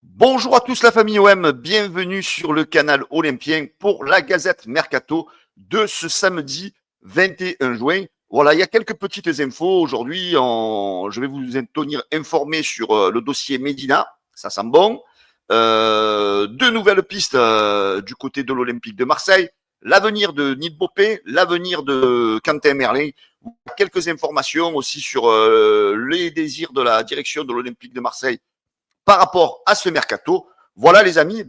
Bonjour à tous la famille OM, bienvenue sur le canal Olympien pour la Gazette Mercato de ce samedi 21 juin. Voilà, il y a quelques petites infos aujourd'hui. Je vais vous tenir informé sur le dossier Medina, ça sent bon. Deux nouvelles pistes du côté de l'Olympique de Marseille, l'avenir de Nid Bopé, l'avenir de Quentin Merlin. Quelques informations aussi sur les désirs de la direction de l'Olympique de Marseille par rapport à ce mercato. Voilà les amis,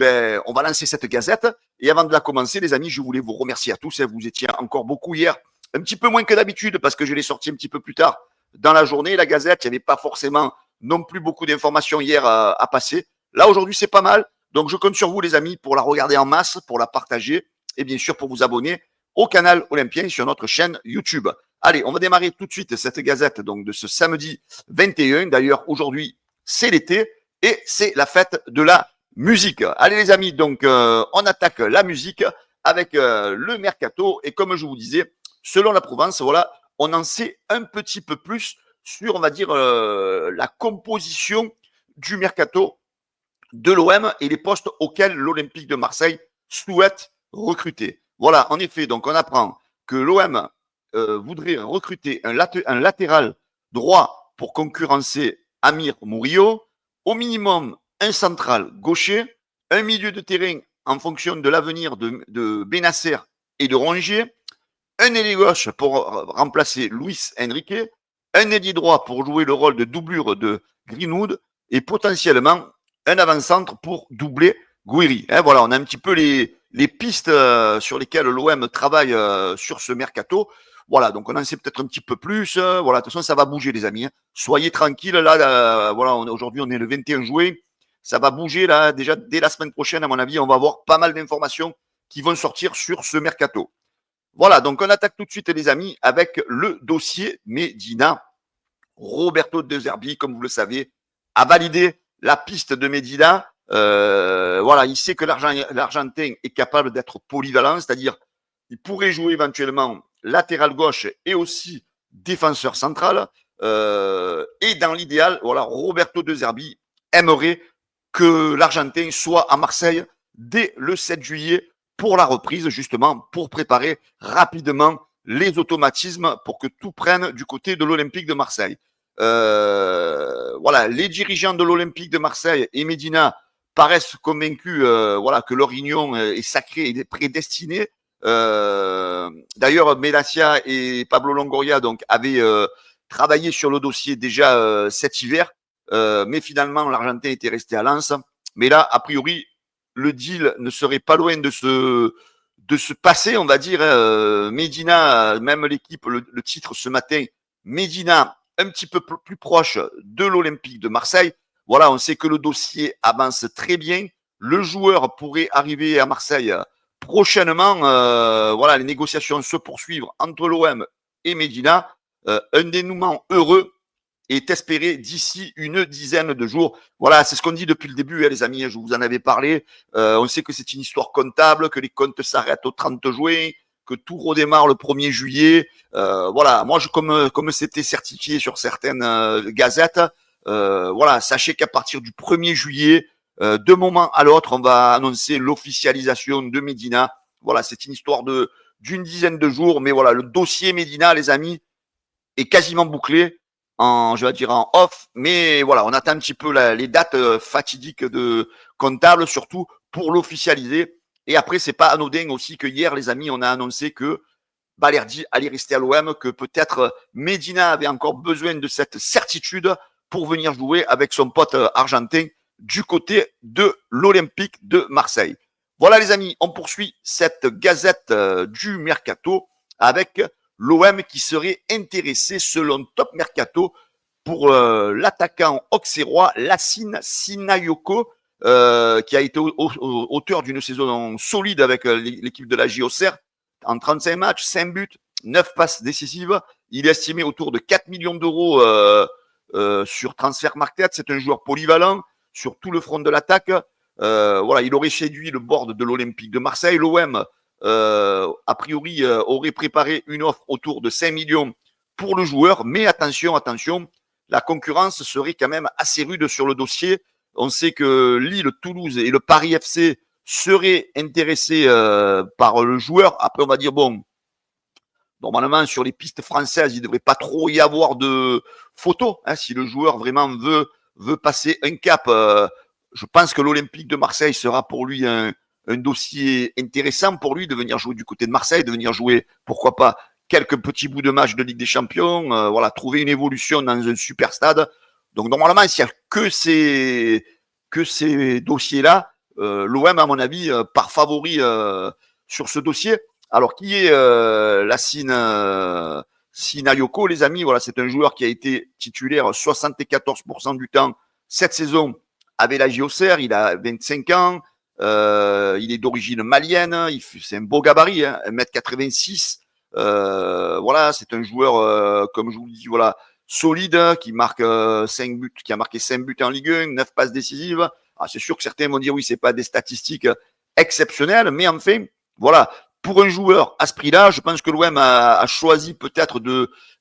on va lancer cette gazette. Et avant de la commencer, les amis, je voulais vous remercier à tous. Vous étiez encore beaucoup hier, un petit peu moins que d'habitude parce que je l'ai sorti un petit peu plus tard dans la journée. La gazette, il n'y avait pas forcément non plus beaucoup d'informations hier à passer. Là, aujourd'hui, c'est pas mal. Donc, je compte sur vous, les amis, pour la regarder en masse, pour la partager et bien sûr pour vous abonner au canal Olympien sur notre chaîne YouTube. Allez, on va démarrer tout de suite cette gazette donc de ce samedi 21. D'ailleurs, aujourd'hui, c'est l'été et c'est la fête de la musique. Allez les amis, donc on attaque la musique avec le mercato et comme je vous disais, selon la Provence, voilà, on en sait un petit peu plus sur, on va dire, la composition du mercato de l'OM et les postes auxquels l'Olympique de Marseille souhaite recruter. Voilà, en effet, donc on apprend que l'OM voudrait recruter un latéral droit pour concurrencer Amir Murillo, au minimum un central gaucher, un milieu de terrain en fonction de l'avenir de Benasser et de Rongier, un ailier gauche pour remplacer Luis Enrique, un ailier droit pour jouer le rôle de doublure de Greenwood et potentiellement un avant-centre pour doubler Guiri. Voilà, on a un petit peu les pistes sur lesquelles l'OM travaille sur ce mercato. Voilà, donc on en sait peut-être un petit peu plus. Voilà, de toute façon, ça va bouger, les amis. Soyez tranquilles. Là, voilà, aujourd'hui, on est le 21 juin. Ça va bouger, là, déjà dès la semaine prochaine, à mon avis, on va avoir pas mal d'informations qui vont sortir sur ce mercato. Voilà, donc on attaque tout de suite, les amis, avec le dossier Medina. Roberto De Zerbi, comme vous le savez, a validé la piste de Medina. Voilà, il sait que l'Argentin est capable d'être polyvalent, c'est-à-dire il pourrait jouer éventuellement latéral gauche et aussi défenseur central. Et dans l'idéal, voilà, Roberto De Zerbi aimerait que l'Argentin soit à Marseille dès le 7 juillet pour la reprise, justement, pour préparer rapidement les automatismes pour que tout prenne du côté de l'Olympique de Marseille. Voilà, les dirigeants de l'Olympique de Marseille et Medina paraissent convaincus voilà, que leur union est sacrée et prédestinée. D'ailleurs, Melassia et Pablo Longoria donc, avaient travaillé sur le dossier déjà cet hiver, mais finalement, l'Argentin était resté à Lens. Mais là, a priori, le deal ne serait pas loin de se passer, on va dire. Medina, même l'équipe, le titre ce matin, Medina un petit peu plus proche de l'Olympique de Marseille. Voilà, on sait que le dossier avance très bien. Le joueur pourrait arriver à Marseille prochainement. Voilà, les négociations se poursuivent entre l'OM et Medina. Un dénouement heureux est espéré d'ici une dizaine de jours. Voilà, c'est ce qu'on dit depuis le début, hein, les amis. Je vous en avais parlé. On sait que c'est une histoire comptable, que les comptes s'arrêtent au 30 juin, que tout redémarre le 1er juillet. Voilà, moi, comme c'était certifié sur certaines gazettes, voilà, sachez qu'à partir du 1er juillet, d'un moment à l'autre, on va annoncer l'officialisation de Medina. Voilà, c'est une histoire d'une dizaine de jours, mais voilà, le dossier Medina, les amis, est quasiment bouclé je vais dire en off, mais voilà, on attend un petit peu les dates fatidiques de comptable, surtout pour l'officialiser. Et après, c'est pas anodin aussi que hier, les amis, on a annoncé que Balerdi allait rester à l'OM, que peut-être Medina avait encore besoin de cette certitude pour venir jouer avec son pote argentin du côté de l'Olympique de Marseille. Voilà les amis, on poursuit cette gazette du Mercato avec l'OM qui serait intéressé selon Top Mercato pour l'attaquant auxerrois Lassine Sinayoko, qui a été auteur d'une saison solide avec l'équipe de la JOCR en 35 matchs, 5 buts, 9 passes décisives. Il est estimé autour de 4 millions d'euros sur Transfer Market. C'est un joueur polyvalent sur tout le front de l'attaque. Voilà, il aurait séduit le board de l'Olympique de Marseille. L'OM, a priori, aurait préparé une offre autour de 5 millions pour le joueur. Mais attention, la concurrence serait quand même assez rude sur le dossier. On sait que Lille, Toulouse et le Paris FC seraient intéressés par le joueur. Après, on va dire, bon, normalement, sur les pistes françaises, il ne devrait pas trop y avoir de photos. Hein, si le joueur vraiment veut passer un cap, je pense que l'Olympique de Marseille sera pour lui un dossier intéressant pour lui de venir jouer du côté de Marseille, de venir jouer, pourquoi pas, quelques petits bouts de match de Ligue des Champions, voilà, trouver une évolution dans un super stade. Donc normalement, s'il n'y a que ces dossiers-là, l'OM, à mon avis, part favori sur ce dossier. Alors, qui est Sinayoko, les amis? Voilà, c'est un joueur qui a été titulaire 74% du temps cette saison avec la JOCR. Il a 25 ans. Il est d'origine malienne. C'est un beau gabarit, hein, 1m86. Voilà, c'est un joueur, comme je vous le dis, voilà, solide, qui marque 5 buts, qui a marqué 5 buts en Ligue 1, 9 passes décisives. Ah, c'est sûr que certains vont dire oui, c'est pas des statistiques exceptionnelles, mais enfin, voilà, pour un joueur à ce prix-là, je pense que l'OM a choisi peut-être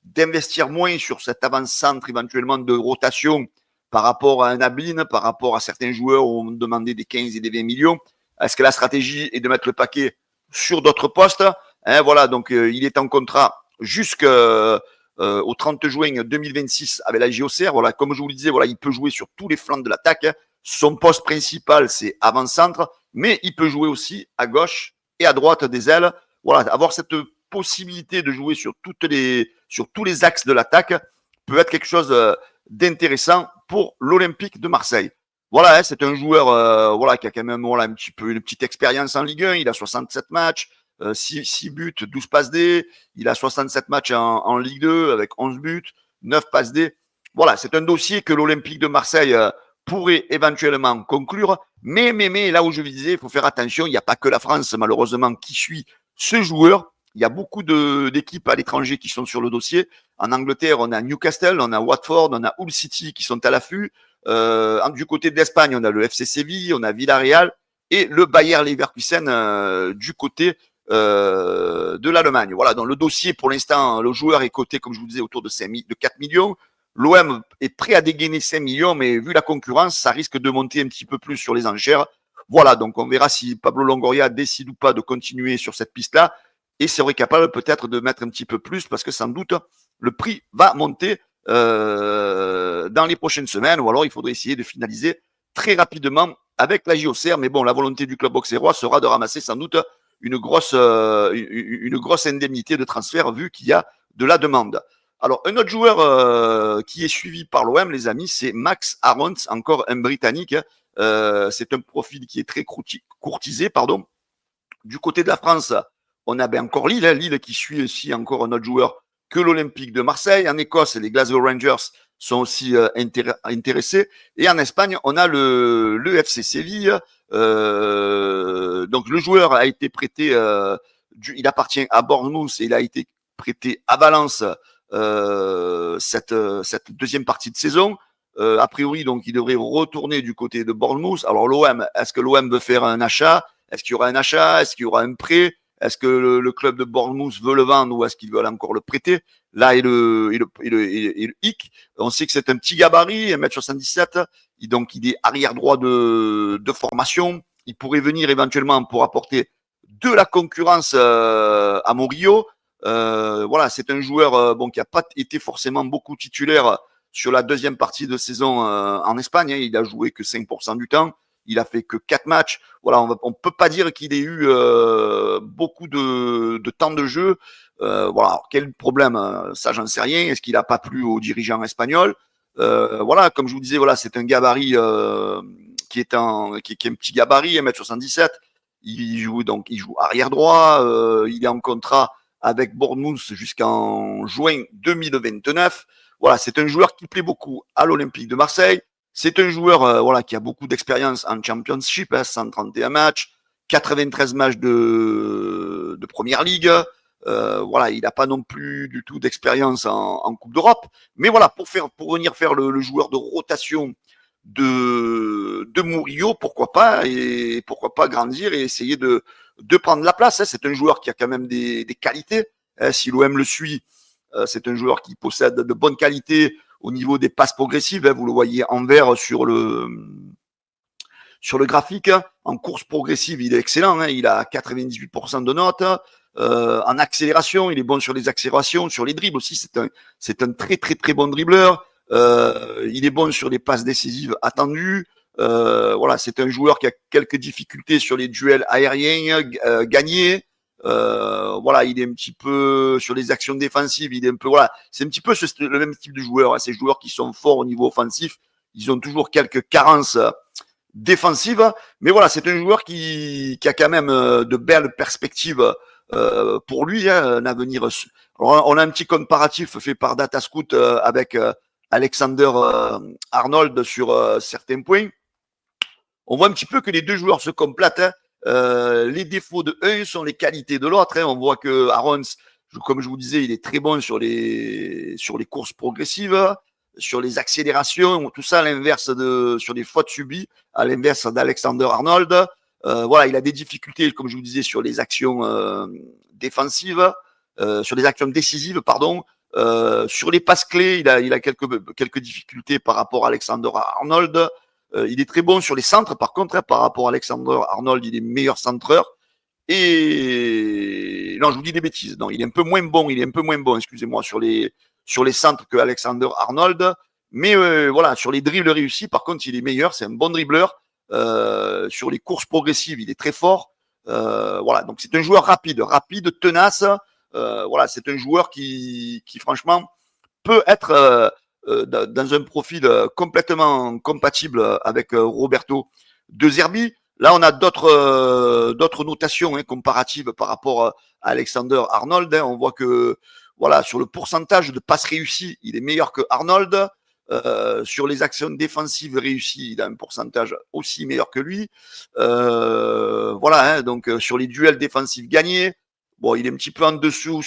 d'investir moins sur cet avant-centre éventuellement de rotation par rapport à un Ablin, par rapport à certains joueurs où on demandait des 15 et des 20 millions. Est-ce que la stratégie est de mettre le paquet sur d'autres postes? Hein, voilà, donc il est en contrat jusqu'au 30 juin 2026 avec la JOCR. Voilà, comme je vous le disais, voilà, il peut jouer sur tous les flancs de l'attaque. Son poste principal, c'est avant-centre, mais il peut jouer aussi à gauche et à droite des ailes. Voilà, avoir cette possibilité de jouer sur tous les axes de l'attaque peut être quelque chose d'intéressant pour l'Olympique de Marseille. Voilà, hein, c'est un joueur voilà, qui a quand même voilà, un petit peu une petite expérience en Ligue 1. Il a 67 matchs, 6 buts, 12 passes D. Il a 67 matchs en Ligue 2 avec 11 buts, 9 passes D. Voilà, c'est un dossier que l'Olympique de Marseille pourrait éventuellement conclure. Mais, là où je disais, il faut faire attention, il n'y a pas que la France, malheureusement, qui suit ce joueur. Il y a beaucoup d'équipes à l'étranger qui sont sur le dossier. En Angleterre, on a Newcastle, on a Watford, on a Hull City qui sont à l'affût. Du côté de l'Espagne, on a le FC Séville, on a Villarreal et le Bayer Leverkusen du côté de l'Allemagne. Voilà, donc le dossier pour l'instant, le joueur est coté, comme je vous disais, autour de 4 millions. L'OM est prêt à dégainer 5 millions, mais vu la concurrence, ça risque de monter un petit peu plus sur les enchères. Voilà, donc on verra si Pablo Longoria décide ou pas de continuer sur cette piste-là et serait capable peut-être de mettre un petit peu plus parce que sans doute le prix va monter dans les prochaines semaines ou alors il faudrait essayer de finaliser très rapidement avec la JOCR. Mais bon, la volonté du club auxerrois sera de ramasser sans doute une grosse indemnité de transfert vu qu'il y a de la demande. Alors, un autre joueur qui est suivi par l'OM, les amis, c'est Max Aarons, encore un Britannique. C'est un profil qui est très courtisé, pardon. Du côté de la France, on a bien encore Lille, hein, Lille qui suit aussi encore un autre joueur que l'Olympique de Marseille. En Écosse, les Glasgow Rangers sont aussi intéressés. Et en Espagne, on a le FC Séville. Donc, le joueur a été prêté, il appartient à Bournemouth et il a été prêté à Valence cette deuxième partie de saison. A priori, donc, il devrait retourner du côté de Bournemouth. Alors, l'OM, est-ce que l'OM veut faire un achat? Est-ce qu'il y aura un achat? Est-ce qu'il y aura un prêt? Est-ce que le club de Bournemouth veut le vendre ou est-ce qu'ils veulent encore le prêter? Là est le hic. On sait que c'est un petit gabarit, 1m77. Donc, il est arrière droit de formation. Il pourrait venir éventuellement pour apporter de la concurrence à Murillo. Voilà, c'est un joueur bon, qui n'a pas été forcément beaucoup titulaire sur la deuxième partie de saison en Espagne. Hein. Il a joué que 5% du temps. Il a fait que 4 matchs. Voilà, on peut pas dire qu'il ait eu beaucoup de temps de jeu. Voilà, alors, quel problème? Ça, j'en sais rien. Est-ce qu'il a pas plu aux dirigeants espagnols? Voilà, comme je vous disais, voilà, c'est un gabarit qui est un petit gabarit, 1m77. Il joue arrière droit. Il est en contrat avec Bournemouth jusqu'en juin 2029. Voilà, c'est un joueur qui plaît beaucoup à l'Olympique de Marseille. C'est un joueur voilà, qui a beaucoup d'expérience en Championship, hein, 131 matchs, 93 matchs de Première Ligue. Voilà, il n'a pas non plus du tout d'expérience en Coupe d'Europe. Mais voilà, pour venir faire le joueur de rotation de Murillo, pourquoi pas, et pourquoi pas grandir et essayer de prendre la place. Hein. C'est un joueur qui a quand même des qualités. Hein. Si l'OM le suit, c'est un joueur qui possède de bonnes qualités au niveau des passes progressives. Hein. Vous le voyez en vert sur sur le graphique. En course progressive, il est excellent. Il a 98% de notes. En accélération, il est bon sur les accélérations, sur les dribbles aussi. C'est un très très très bon dribbleur. Il est bon sur les passes décisives attendues. Voilà, c'est un joueur qui a quelques difficultés sur les duels aériens gagnés. Voilà, il est un petit peu sur les actions défensives. Il est un peu voilà, c'est un petit peu le même type de joueur. Ces joueurs qui sont forts au niveau offensif, ils ont toujours quelques carences défensives. Mais voilà, c'est un joueur qui a quand même de belles perspectives pour lui, un avenir. Alors, on a un petit comparatif fait par Datascout avec Alexander Arnold sur certains points. On voit un petit peu que les deux joueurs se complètent. Les défauts de un sont les qualités de l'autre. On voit que Arons, comme je vous disais, il est très bon sur les courses progressives, sur les accélérations, tout ça à l'inverse sur les fautes subies, à l'inverse d'Alexander Arnold. Voilà, il a des difficultés, comme je vous disais, sur les actions défensives, sur les actions décisives, pardon. Sur les passes clés, il a quelques difficultés par rapport à Alexander Arnold. Il est très bon sur les centres, par contre, par rapport à Alexander Arnold, il est meilleur centreur. Et non, je vous dis des bêtises. Non, il est un peu moins bon. Excusez-moi, sur les centres que Alexander Arnold. Mais voilà, sur les dribbles réussis, par contre, il est meilleur. C'est un bon dribbleur. Sur les courses progressives, il est très fort. Voilà, donc c'est un joueur rapide, tenace. Voilà, c'est un joueur qui franchement peut être dans un profil complètement compatible avec Roberto De Zerbi. Là, on a d'autres notations comparatives par rapport à Alexander Arnold. On voit que voilà, sur le pourcentage de passes réussies, il est meilleur que Arnold. Sur les actions défensives réussies, il a un pourcentage aussi meilleur que lui. Voilà, donc sur les duels défensifs gagnés, bon, il est un petit peu en dessous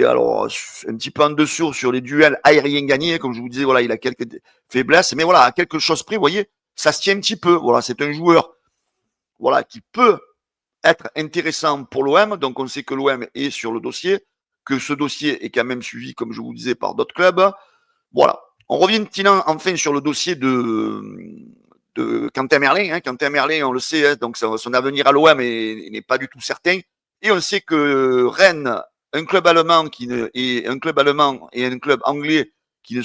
alors un petit peu en dessous sur les duels aériens gagnés, comme je vous disais, voilà, il a quelques faiblesses, mais voilà, à quelque chose près, vous voyez, ça se tient un petit peu. Voilà, c'est un joueur, voilà, qui peut être intéressant pour l'OM. Donc on sait que l'OM est sur le dossier, que ce dossier est quand même suivi, comme je vous disais, par d'autres clubs. Voilà. On revient enfin sur le dossier de Quentin Merlin. Quentin Merlin, on le sait, donc son avenir à l'OM n'est pas du tout certain. Et on sait que Rennes, un club allemand et un club anglais qui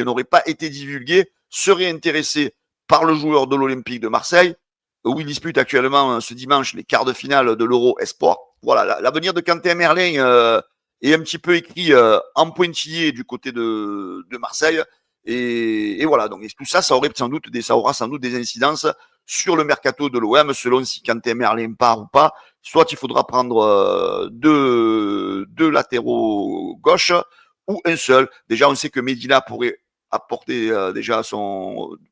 n'auraient pas été divulgués, seraient intéressés par le joueur de l'Olympique de Marseille, où il dispute actuellement ce dimanche les quarts de finale de l'Euro Espoir. Voilà, l'avenir de Quentin Merlin est un petit peu écrit en pointillé du côté de Marseille. Et voilà, donc tout ça, ça aura sans doute des incidences sur le mercato de l'OM, selon si Quentin Merlin part ou pas. Soit il faudra prendre deux latéraux gauche ou un seul. Déjà, on sait que Medina pourrait apporter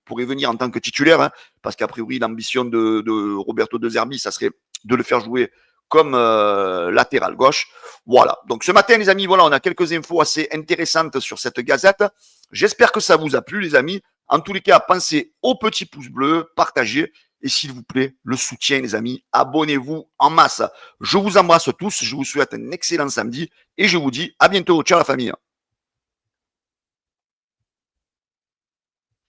pourrait venir en tant que titulaire, parce qu'a priori l'ambition de Roberto De Zerbi, ça serait de le faire jouer comme latéral gauche. Voilà. Donc ce matin, les amis, voilà, on a quelques infos assez intéressantes sur cette gazette. J'espère que ça vous a plu, les amis. En tous les cas, pensez au petit pouce bleu, partagez et s'il vous plaît, le soutien, les amis. Abonnez-vous en masse. Je vous embrasse tous. Je vous souhaite un excellent samedi et je vous dis à bientôt. Ciao la famille.